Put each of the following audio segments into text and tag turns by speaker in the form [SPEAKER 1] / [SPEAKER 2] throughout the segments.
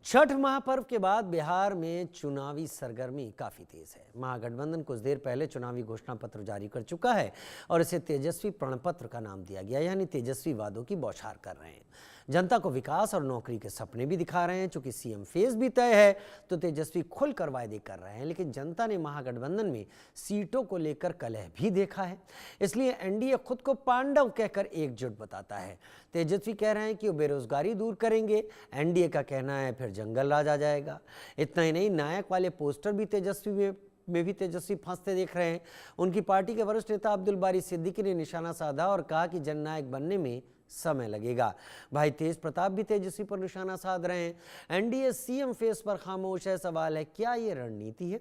[SPEAKER 1] छठ महापर्व के बाद बिहार में चुनावी सरगर्मी काफी तेज है। महागठबंधन कुछ देर पहले चुनावी घोषणा पत्र जारी कर चुका है और इसे तेजस्वी प्रणपत्र का नाम दिया गया, यानी तेजस्वी वादों की बौछार कर रहे हैं। जनता को विकास और नौकरी के सपने भी दिखा रहे हैं। चूंकि सीएम फेज भी तय है तो तेजस्वी खुलकर वायदे कर रहे हैं, लेकिन जनता ने महागठबंधन में सीटों को लेकर कलह भी देखा है। इसलिए एनडीए खुद को पांडव कहकर एकजुट बताता है। तेजस्वी कह रहे हैं कि वो बेरोजगारी दूर करेंगे, एनडीए का कहना है फिर जंगल राज आ जाएगा। इतना ही नहीं, नायक वाले पोस्टर भी तेजस्वी में भी तेजस्वी फंसते देख रहे हैं। उनकी पार्टी के वरिष्ठ नेता अब्दुल बारी सिद्दीकी ने निशाना साधा और कहा कि जननायक बनने में समय लगेगा। भाई तेज प्रताप भी तेजस्वी पर निशाना साध रहे हैं। एनडीए सीएम फेस पर खामोश है। सवाल है, क्या ये रणनीति है?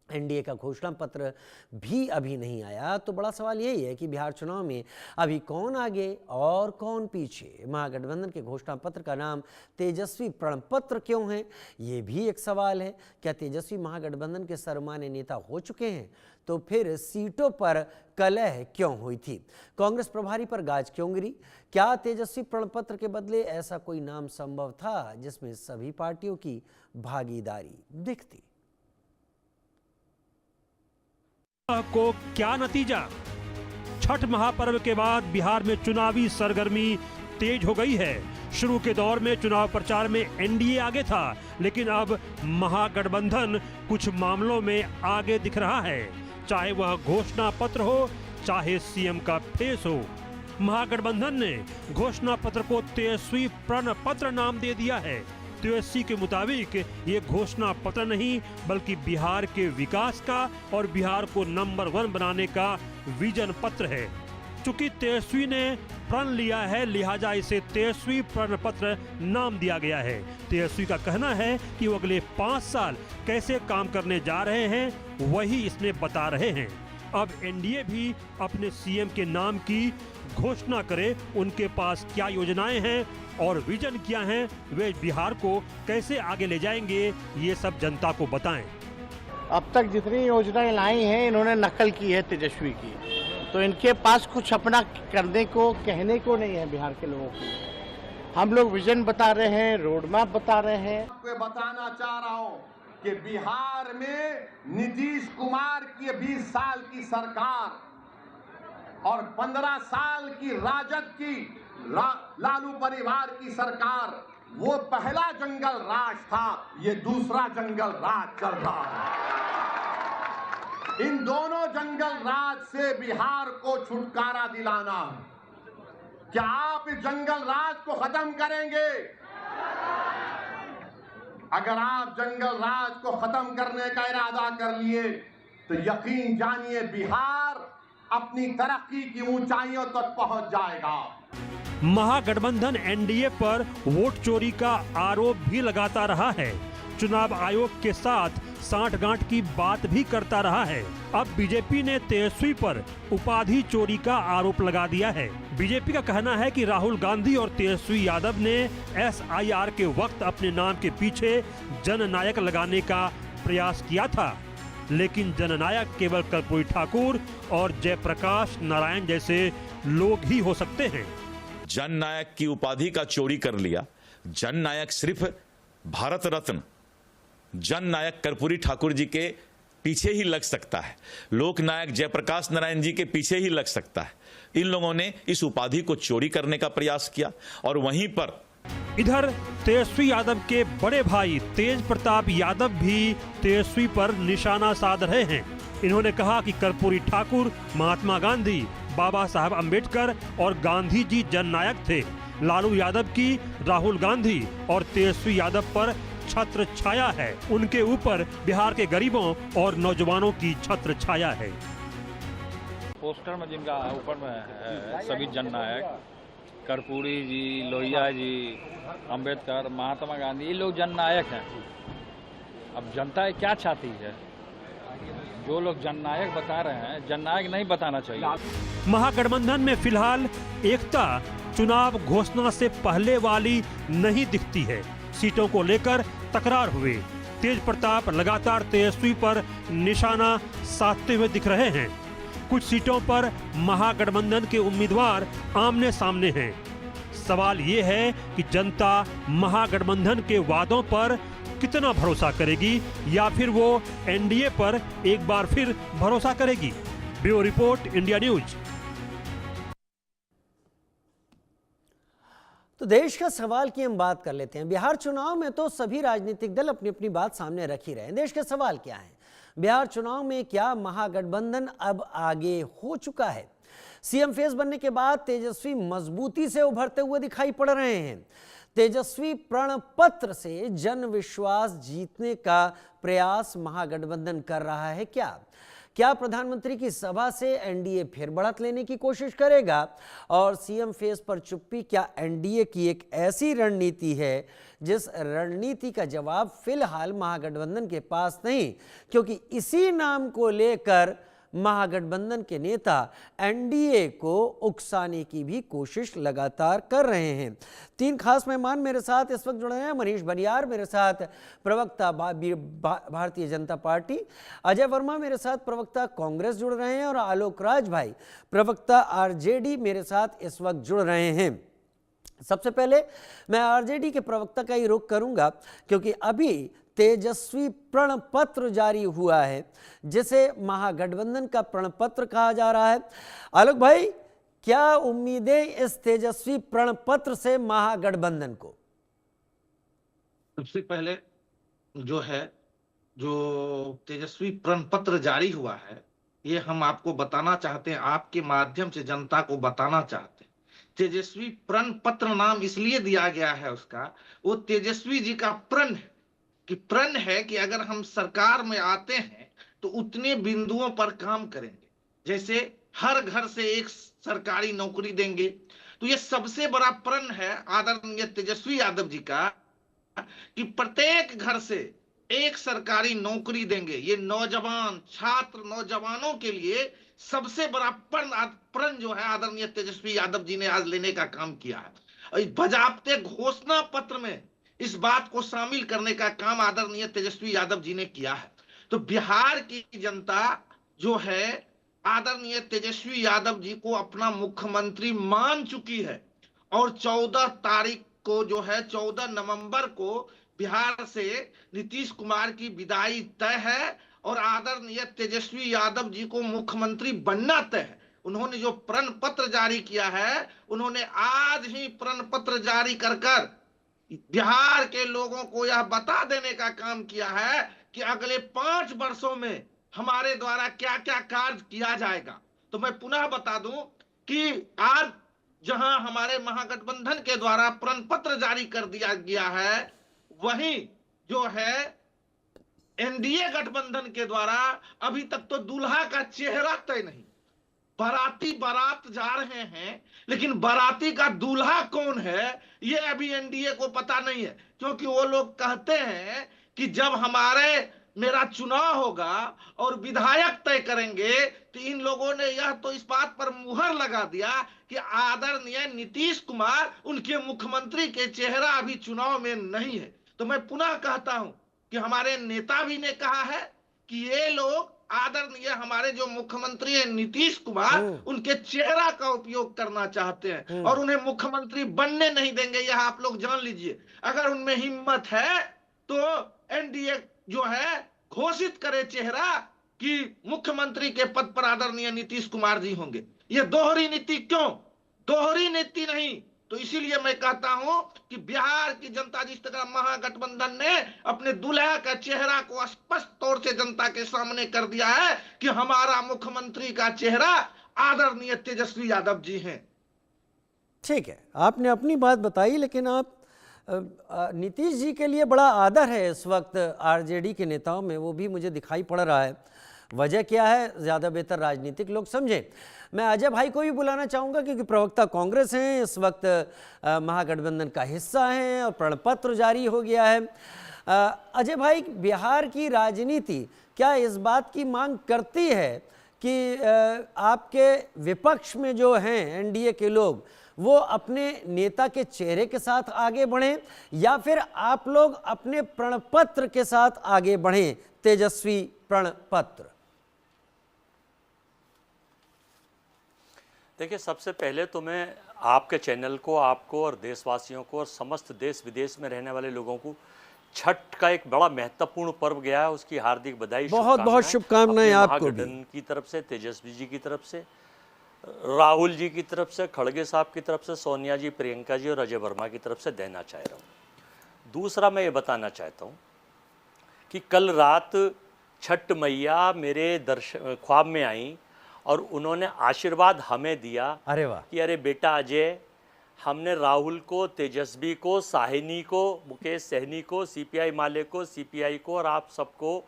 [SPEAKER 1] एनडीए का घोषणा पत्र भी अभी नहीं आया तो बड़ा सवाल यही है कि बिहार चुनाव में अभी कौन आगे और कौन पीछे। महागठबंधन के घोषणा पत्र का नाम तेजस्वी प्रणपत्र क्यों है, ये भी एक सवाल है। क्या तेजस्वी महागठबंधन के सर्वमान्य नेता हो चुके हैं? तो फिर सीटों पर कलह क्यों हुई थी? कांग्रेस प्रभारी पर गाज क्यों गिरी? क्या तेजस्वी प्रणपत्र के बदले ऐसा कोई नाम संभव था जिसमें सभी पार्टियों की भागीदारी दिखती?
[SPEAKER 2] को क्या नतीजा? छठ महापर्व के बाद बिहार में चुनावी सरगर्मी तेज हो गई है। शुरू के दौर में चुनाव प्रचार में एनडीए आगे था, लेकिन अब महागठबंधन कुछ मामलों में आगे दिख रहा है। चाहे वह घोषणा पत्र हो, चाहे सीएम का फेस हो। महागठबंधन ने घोषणा पत्र को तेजस्वी प्रणपत्र नाम दे दिया है। तेजस्वी के मुताबिक ये घोषणा पत्र नहीं बल्कि बिहार के विकास का और बिहार को नंबर 1 बनाने का विजन पत्र है। चूंकि तेजस्वी ने प्रण लिया है, लिहाजा इसे तेजस्वी प्रण पत्र नाम दिया गया है। तेजस्वी का कहना है कि वो अगले 5 साल कैसे काम करने जा रहे हैं वही इसमें बता रहे हैं। अब एनडीए भी अपने सीएम के नाम की घोषणा करे, उनके पास क्या योजनाएं हैं और विजन क्या हैं, वे बिहार को कैसे आगे ले जाएंगे, ये सब जनता को बताएं।
[SPEAKER 3] अब तक जितनी योजनाएं लाई हैं इन्होंने नकल की है तेजस्वी की, तो इनके पास कुछ अपना करने को कहने को नहीं है बिहार के लोगों को। हम लोग विजन बता रहे हैं, रोड मैप बता रहे हैं।
[SPEAKER 4] आपको बताना चाह रहा हूं कि बिहार में नीतीश कुमार की 20 साल की सरकार और 15 साल की राजद की लालू परिवार की सरकार, वो पहला जंगल राज था, ये दूसरा जंगल राज चल रहा है। इन दोनों जंगल राज से बिहार को छुटकारा दिलाना है। क्या आप इस जंगल राज को खत्म करेंगे? अगर आप जंगल राज को खत्म करने का इरादा कर लिए तो यकीन जानिए बिहार अपनी तरक्की की ऊंचाइयों तक पहुंच जाएगा।
[SPEAKER 2] महागठबंधन एनडीए पर वोट चोरी का आरोप भी लगाता रहा है। चुनाव आयोग के साथ सांठगांठ की बात भी करता रहा है। अब बीजेपी ने तेजस्वी पर उपाधि चोरी का आरोप लगा दिया है। बीजेपी का कहना है कि राहुल गांधी और तेजस्वी यादव ने एसआईआर के वक्त अपने नाम के पीछे जननायक लगाने का प्रयास किया था, लेकिन जननायक केवल कर्पूरी ठाकुर और जयप्रकाश नारायण जैसे लोग ही हो सकते हैं।
[SPEAKER 5] जननायक की उपाधि का चोरी कर लिया। जननायक सिर्फ भारत रत्न जननायक कर्पूरी ठाकुर जी के पीछे ही लग सकता है, लोकनायक जयप्रकाश नारायण जी के पीछे ही लग सकता है। इन लोगों ने इस उपाधि को चोरी करने का प्रयास किया और वहीं पर
[SPEAKER 2] इधर तेजस्वी यादव के बड़े भाई तेज प्रताप यादव भी तेजस्वी पर निशाना साध रहे हैं। इन्होंने कहा कि कर्पूरी ठाकुर, महात्मा गांधी, बाबा साहब अंबेडकर और गांधी जी जननायक थे। लालू यादव की राहुल गांधी और तेजस्वी यादव पर छत्र छाया है। उनके ऊपर बिहार के गरीबों और नौजवानों की छत्र छाया है।
[SPEAKER 6] पोस्टर में जिनका ऊपर में है सभी जननायक, कर्पूरी जी, लोहिया जी, अंबेडकर, महात्मा गांधी, ये लोग जननायक हैं। अब जनता क्या चाहती है? जो लोग जननायक बता रहे हैं, जननायक नहीं बताना चाहिए।
[SPEAKER 2] महागठबंधन में फिलहाल एकता चुनाव घोषणा से पहले वाली नहीं दिखती है। सीटों को लेकर तकरार हुए। तेज प्रताप लगातार तेजस्वी पर निशाना साधते हुए दिख रहे हैं। कुछ सीटों पर महागठबंधन के उम्मीदवार आमने सामने हैं। सवाल ये है कि जनता महागठबंधन के वादों पर कितना भरोसा करेगी या फिर वो एनडीए पर एक बार फिर भरोसा करेगी। Bureau report, India news.
[SPEAKER 1] तो देश का सवाल की हम बात कर लेते हैं। बिहार चुनाव में तो सभी राजनीतिक दल अपनी अपनी बात सामने रख ही रहे हैं। देश के सवाल क्या है? बिहार चुनाव में क्या महागठबंधन अब आगे हो चुका है? सीएम फेस बनने के बाद तेजस्वी मजबूती से उभरते हुए दिखाई पड़ रहे हैं। तेजस्वी प्रण पत्र से जन विश्वास जीतने का प्रयास महागठबंधन कर रहा है। क्या प्रधानमंत्री की सभा से एनडीए फिर बढ़त लेने की कोशिश करेगा? और सीएम फेस पर चुप्पी क्या एनडीए की एक ऐसी रणनीति है जिस रणनीति का जवाब फिलहाल महागठबंधन के पास नहीं, क्योंकि इसी नाम को लेकर महागठबंधन के नेता एनडीए को उकसाने की भी कोशिश लगातार कर रहे हैं। तीन खास मेहमान मेरे साथ इस वक्त जुड़े हैं। मनीष बनियार मेरे साथ प्रवक्ता भारतीय जनता पार्टी, अजय वर्मा मेरे साथ प्रवक्ता कांग्रेस जुड़ रहे हैं और आलोक राज भाई प्रवक्ता आरजेडी मेरे साथ इस वक्त जुड़ रहे हैं। सबसे पहले मैं आरजेडी के प्रवक्ता का ही रुख करूंगा, क्योंकि अभी तेजस्वी प्रण पत्र जारी हुआ है जिसे महागठबंधन का प्रण पत्र कहा जा रहा है। आलोक भाई, क्या उम्मीदें इस तेजस्वी प्रण पत्र से महागठबंधन को?
[SPEAKER 7] सबसे पहले जो तेजस्वी प्रण पत्र जारी हुआ है, ये हम आपको बताना चाहते हैं, आपके माध्यम से जनता को बताना चाहते हैं। तेजस्वी प्रण पत्र नाम इसलिए दिया गया है उसका, वो तेजस्वी जी का प्रण है कि प्रण है कि अगर हम सरकार में आते हैं तो उतने बिंदुओं पर काम करेंगे, जैसे हर घर से एक सरकारी नौकरी देंगे। तो ये सबसे बड़ा प्रण है आदरणीय तेजस्वी यादव जी का कि प्रत्येक घर से एक सरकारी नौकरी देंगे। ये नौजवान छात्र नौजवानों के लिए सबसे बड़ा प्रण जो है आदरणीय तेजस्वी यादव जी ने आज लेने का काम किया है। बजाबते घोषणा पत्र में इस बात को शामिल करने का काम आदरणीय तेजस्वी यादव जी ने किया है। तो बिहार की जनता जो है आदरणीय तेजस्वी यादव जी को अपना मुख्यमंत्री मान चुकी है और 14 तारीख को जो है 14 नवंबर को बिहार से नीतीश कुमार की विदाई तय है और आदरणीय तेजस्वी यादव जी को मुख्यमंत्री बनना तय है। उन्होंने जो प्रण पत्र जारी किया है, उन्होंने आज ही प्रण पत्र जारी कर बिहार के लोगों को यह बता देने का काम किया है कि अगले 5 वर्षों में हमारे द्वारा क्या क्या कार्य किया जाएगा। तो मैं पुनः बता दूं कि आज जहां हमारे महागठबंधन के द्वारा प्रण पत्र जारी कर दिया गया है, वहीं जो है एनडीए गठबंधन के द्वारा अभी तक तो दूल्हा का चेहरा तय नहीं। बाराती बारात जा रहे हैं, लेकिन बाराती का दूल्हा कौन है ये अभी एनडीए को पता नहीं है, क्योंकि वो लोग कहते हैं कि जब मेरा चुनाव होगा और विधायक तय करेंगे, तो इन लोगों ने यह तो इस बात पर मुहर लगा दिया कि आदरणीय नीतीश कुमार उनके मुख्यमंत्री के चेहरा अभी चुनाव में नहीं है। तो मैं पुनः कहता हूं कि हमारे नेता भी ने कहा है कि ये लोग आदरणीय हमारे जो मुख्यमंत्री है नीतीश कुमार, उनके चेहरा का उपयोग करना चाहते हैं और उन्हें मुख्यमंत्री बनने नहीं देंगे। यह आप लोग जान लीजिए। अगर उनमें हिम्मत है तो एनडीए जो है घोषित करे चेहरा कि मुख्यमंत्री के पद पर आदरणीय नीतीश कुमार जी होंगे। ये दोहरी नीति क्यों? दोहरी नीति नहीं। तो इसीलिए मैं कहता हूं कि बिहार की जनता जिस तरह महागठबंधन ने अपने दूल्हा का चेहरा को स्पष्ट तौर से जनता के सामने कर दिया है कि हमारा मुख्यमंत्री का चेहरा आदरणीय तेजस्वी यादव जी हैं।
[SPEAKER 1] ठीक है, आपने अपनी बात बताई, लेकिन आप नीतीश जी के लिए बड़ा आदर है इस वक्त आरजेडी के नेताओं में, वो भी मुझे दिखाई पड़ रहा है। वजह क्या है, ज़्यादा बेहतर राजनीतिक लोग समझें। मैं अजय भाई को भी बुलाना चाहूँगा, क्योंकि प्रवक्ता कांग्रेस हैं, इस वक्त महागठबंधन का हिस्सा हैं और प्रण पत्र जारी हो गया है। अजय भाई, बिहार की राजनीति क्या इस बात की मांग करती है कि आपके विपक्ष में जो हैं एनडीए के लोग, वो अपने नेता के चेहरे के साथ आगे बढ़ें, या फिर आप लोग अपने प्रण पत्र के साथ आगे बढ़ें, तेजस्वी प्रण पत्र?
[SPEAKER 8] देखिए, सबसे पहले तो मैं आपके चैनल को, आपको और देशवासियों को और समस्त देश विदेश में रहने वाले लोगों को छठ का एक बड़ा महत्वपूर्ण पर्व गया है उसकी हार्दिक बधाई,
[SPEAKER 1] बहुत बहुत शुभकामनाएं
[SPEAKER 8] अपने
[SPEAKER 1] आपको भी।
[SPEAKER 8] महागठबंधन की तरफ से, तेजस्वी जी की तरफ से, राहुल जी की तरफ से, खड़गे साहब की तरफ से, सोनिया जी, प्रियंका जी और अजय वर्मा की तरफ से देना चाह रहा हूँ। दूसरा मैं ये बताना चाहता हूँ कि कल रात छठ मैया मेरे ख्वाब में आई और उन्होंने आशीर्वाद हमें दिया।
[SPEAKER 1] अरे वाह।
[SPEAKER 8] कि अरे बेटा अजय, हमने राहुल को, तेजस्वी को, साहिनी को, मुकेश सहनी को, सीपीआई माले को, सीपीआई को और आप सबको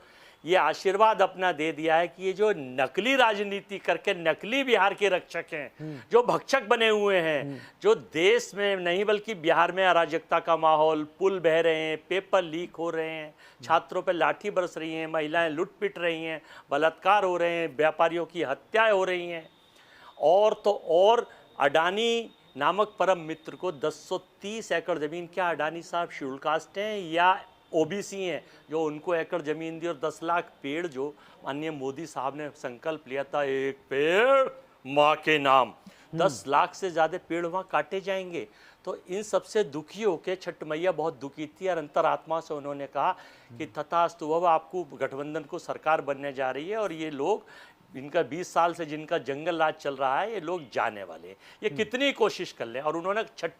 [SPEAKER 8] ये आशीर्वाद अपना दे दिया है कि ये जो नकली राजनीति करके नकली बिहार के रक्षक हैं, जो भक्षक बने हुए हैं, जो देश में नहीं बल्कि बिहार में अराजकता का माहौल, पुल बह रहे हैं, पेपर लीक हो रहे हैं, छात्रों पर लाठी बरस रही हैं, महिलाएं लुट पिट रही हैं, बलात्कार हो रहे हैं, व्यापारियों की हत्याएं हो रही हैं, और तो और अडानी नामक परम मित्र को 230 एकड़ जमीन, क्या अडानी साहब शेड्यूल कास्ट हैं या ओबीसी हैं, जो उनको एकड़ जमीन दी, और 10 लाख पेड़ जो माननीय मोदी साहब ने संकल्प लिया था, एक पेड़ माँ के नाम, 10 लाख से ज़्यादा पेड़ वहाँ काटे जाएंगे। तो इन सबसे दुखी होकर छठ मैया बहुत दुखी थी और अंतरात्मा से उन्होंने कहा कि तथास्तु, अब आपको गठबंधन को सरकार बनने जा रही है और ये लोग, इनका 20 साल से जिनका जंगल राज चल रहा है, ये लोग जाने वाले हैं, ये कितनी कोशिश कर लें। और उन्होंने छठ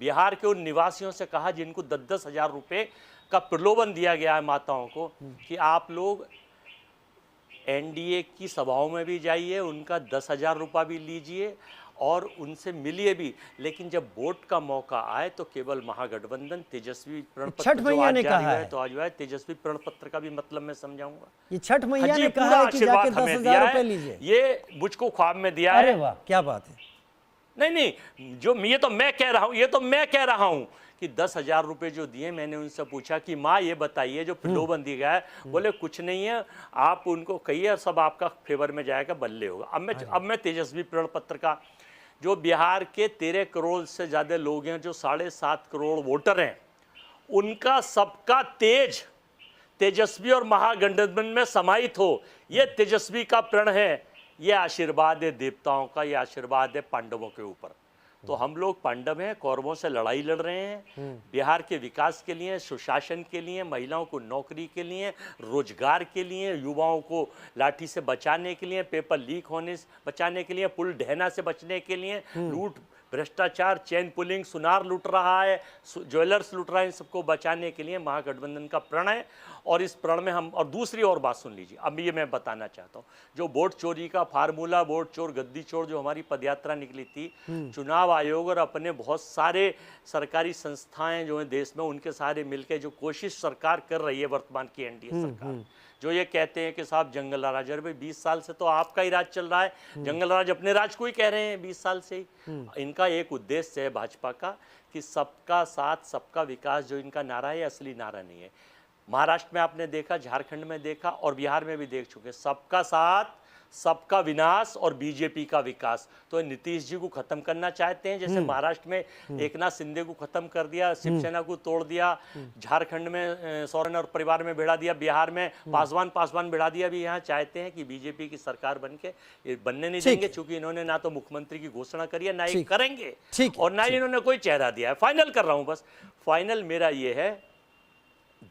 [SPEAKER 8] बिहार के उन निवासियों से कहा जिनको 10-10 हज़ार रुपये का प्रलोभन दिया गया है माताओं को कि आप लोग एनडीए की सभाओं में भी जाइए, उनका 10,000 रुपया भी लीजिए और उनसे मिलिए भी, लेकिन जब वोट का मौका आए तो केवल महागठबंधन तेजस्वी प्रण पत्र
[SPEAKER 1] छठ मैया ने कहा है,
[SPEAKER 8] तो आज जो है तेजस्वी प्रण पत्र का भी मतलब मैं समझाऊंगा।
[SPEAKER 1] ये छठ मैया ने
[SPEAKER 8] पूरा
[SPEAKER 1] कहा है कि जाके
[SPEAKER 8] आशीर्वाद हमें
[SPEAKER 1] 10,000 रुपए लीजिए।
[SPEAKER 8] ये मुझको ख्वाब में दिया है।
[SPEAKER 1] अरे वाह, क्या बात है।
[SPEAKER 8] नहीं, जो ये तो मैं कह रहा हूँ, ये तो मैं कह रहा हूँ कि 10,000 रुपए जो दिए, मैंने उनसे पूछा कि माँ ये बताइए जो प्रलोभन दिया गया है, बोले कुछ नहीं है, आप उनको कहिए, सब आपका फेवर में जाएगा, बल्ले होगा। अब मैं तेजस्वी प्रण पत्र का, जो बिहार के 13 करोड़ से ज़्यादा लोग हैं, जो 7.5 करोड़ वोटर हैं, उनका सबका तेजस्वी और महागठबंधन में समाहित हो, ये तेजस्वी का प्रण है, ये आशीर्वाद है देवताओं का, ये आशीर्वाद है पांडवों के ऊपर। तो हम लोग पांडव हैं, कौरवों से लड़ाई लड़ रहे हैं, बिहार के विकास के लिए, सुशासन के लिए, महिलाओं को नौकरी के लिए, रोजगार के लिए, युवाओं को लाठी से बचाने के लिए, पेपर लीक होने से बचाने के लिए, पुल ढहना से बचने के लिए, लूट, भ्रष्टाचार, चेन पुलिंग, सुनार लूट रहा है, ज्वेलर्स लूट रहा है, इन सबको बचाने के लिए महागठबंधन का प्रण है। और इस प्रण में हम, और दूसरी और बात सुन लीजिए, अब ये मैं बताना चाहता हूँ, जो वोट चोरी का फार्मूला, वोट चोर गद्दी चोर, जो हमारी पदयात्रा निकली थी, चुनाव आयोग और अपने बहुत सारे सरकारी संस्थाएं जो हैं देश में, उनके सारे मिलकर जो कोशिश सरकार कर रही है, वर्तमान की एनडीए सरकार, जो ये कहते हैं कि साहब जंगल राज, अरे भाई 20 साल से तो आपका ही राज चल रहा है, जंगल राज अपने राज को ही कह रहे हैं 20 साल से ही। इनका एक उद्देश्य है भाजपा का कि सबका साथ सबका विकास, जो इनका नारा है, असली नारा नहीं है। महाराष्ट्र में आपने देखा, झारखंड में देखा और बिहार में भी देख चुके, सबका साथ सबका विनाश और बीजेपी का विकास। तो नीतीश जी को खत्म करना चाहते हैं, जैसे महाराष्ट्र में एकनाथ शिंदे को खत्म कर दिया, शिवसेना को तोड़ दिया, झारखंड में सोरेन और परिवार में भिड़ा दिया, बिहार में पासवान भिड़ा दिया, भी यहाँ चाहते हैं कि बीजेपी की सरकार बनने नहीं देंगे, क्योंकि इन्होंने ना तो मुख्यमंत्री की घोषणा करी है, ना ही करेंगे, और ना ही इन्होंने कोई चेहरा दिया है। फाइनल कर रहा हूँ, बस फाइनल मेरा ये है,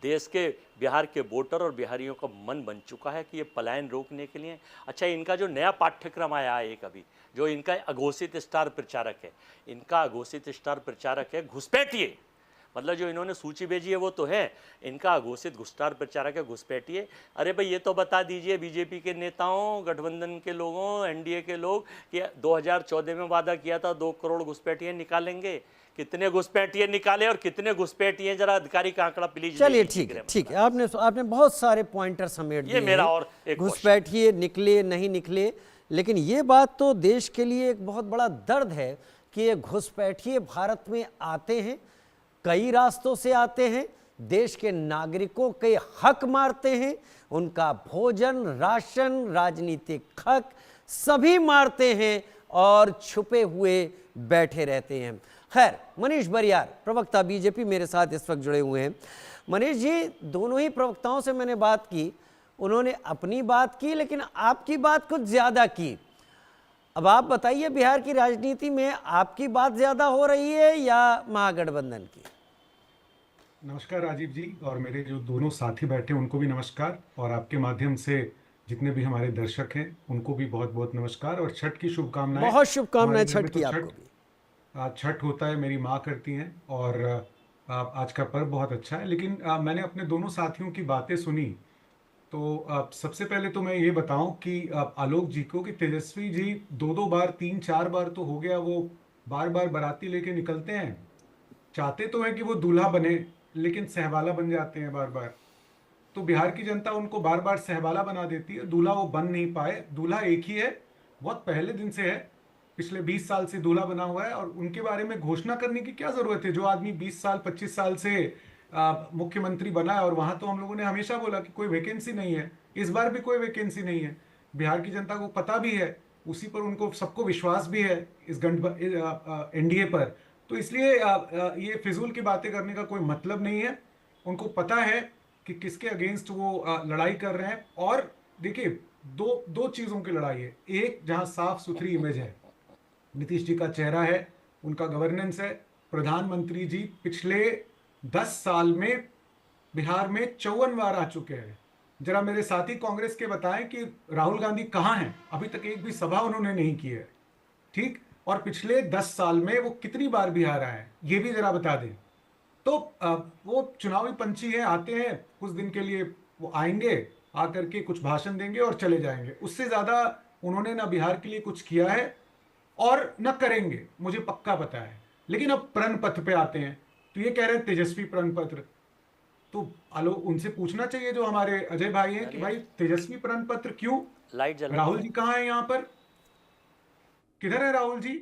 [SPEAKER 8] देश के बिहार के वोटर और बिहारियों का मन बन चुका है कि ये पलायन रोकने के लिए, अच्छा इनका जो नया पाठ्यक्रम आया है एक अभी, जो इनका अघोषित स्टार प्रचारक है, इनका अघोषित स्टार प्रचारक है घुसपैठिए, मतलब जो इन्होंने सूची भेजी है वो तो है, इनका अघोषित स्टार प्रचारक है घुसपैठिए। अरे भाई ये तो बता दीजिए बीजेपी के नेताओं, गठबंधन के लोगों, एनडीए के लोग, कि 2014 में वादा किया था 2 करोड़ घुसपैठिए निकालेंगे, कितने घुसपैठिए निकाले और कितने घुसपैठिए, जरा अधिकारी का आंकड़ा प्लीज।
[SPEAKER 1] चलिए ठीक है, आपने बहुत सारे पॉइंटर समेट दिए।
[SPEAKER 8] ये मेरा और एक
[SPEAKER 1] घुसपैठिए निकले नहीं निकले, लेकिन ये बात तो देश के लिए एक बहुत बड़ा दर्द है कि ये घुसपैठिए भारत में आते हैं, कई रास्तों से आते हैं, देश के नागरिकों के हक मारते हैं, उनका भोजन, राशन, राजनीतिक हक सभी मारते हैं और छुपे हुए बैठे रहते हैं। खैर, मनीष बरियार, प्रवक्ता बीजेपी, मेरे साथ इस वक्त जुड़े हुए हैं। मनीष जी, दोनों ही प्रवक्ताओं से मैंने बात की, उन्होंने अपनी बात की, लेकिन आपकी बात कुछ ज़्यादा की। अब आप बताइए, बिहार की राजनीति में आपकी बात ज्यादा हो रही है या महागठबंधन की?
[SPEAKER 9] नमस्कार राजीव जी, और मेरे जो दोनों साथी बैठे हैं उनको भी नमस्कार, और आपके माध्यम से जितने भी हमारे दर्शक हैं उनको भी बहुत बहुत नमस्कार और छठ की शुभकामनाएं।
[SPEAKER 1] बहुत शुभकामनाएं
[SPEAKER 9] हमारे घर में
[SPEAKER 1] छठ की
[SPEAKER 9] तो
[SPEAKER 1] आपको भी।
[SPEAKER 9] छठ होता है, मेरी माँ करती हैं, और आज का पर्व बहुत अच्छा है। लेकिन मैंने अपने दोनों साथियों की बातें सुनी, तो सबसे पहले तो मैं ये बताऊं कि आलोक जी को कि तेजस्वी जी 2-2 बार 3-4 बार तो हो गया, वो बार बार बाराती लेके निकलते हैं, चाहते तो हैं कि वो दूल्हा बने लेकिन सहवाला बन जाते हैं बार बार। तो बिहार की जनता उनको बार बार सहवाला बना देती है, दूल्हा वो बन नहीं पाए। दूल्हा एक ही है, बहुत पहले दिन से है, पिछले 20 साल से दूल्हा बना हुआ है, और उनके बारे में घोषणा करने की क्या जरूरत है? जो आदमी 20 साल 25 साल से मुख्यमंत्री बना है, और वहां तो हम लोगों ने हमेशा बोला कि कोई वैकेंसी नहीं है, इस बार भी कोई वैकेंसी नहीं है। बिहार की जनता को पता भी है, उसी पर उनको सबको विश्वास भी है, इस एनडीए पर। तो इसलिए ये फिजूल की बातें करने का कोई मतलब नहीं है। उनको पता है कि किसके अगेंस्ट वो लड़ाई कर रहे हैं। और देखिए, दो चीजों की लड़ाई है। एक, जहां साफ सुथरी इमेज है, नीतीश जी का चेहरा है, उनका गवर्नेंस है। प्रधानमंत्री जी पिछले 10 साल में बिहार में 54 बार आ चुके हैं। जरा मेरे साथी कांग्रेस के बताएं कि राहुल गांधी कहां हैं? अभी तक एक भी सभा उन्होंने नहीं की है, ठीक? और पिछले 10 साल में वो कितनी बार बिहार आए, ये भी जरा बता दें। तो वो चुनावी पंछी हैं, आते हैं कुछ दिन के लिए, वो आएंगे, आकर के कुछ भाषण देंगे और चले जाएंगे। उससे ज्यादा उन्होंने ना बिहार के लिए कुछ किया है और न करेंगे, मुझे पक्का पता है। लेकिन अब प्रण पत्र पे आते हैं, तो ये कह रहे हैं तेजस्वी प्रण पत्र। तो आलोक, उनसे पूछना चाहिए जो हमारे अजय भाई हैं कि भाई तेजस्वी प्रण पत्र क्यों?
[SPEAKER 8] लाइट जला
[SPEAKER 9] राहुल जी कहाँ हैं यहाँ पर? किधर है राहुल जी?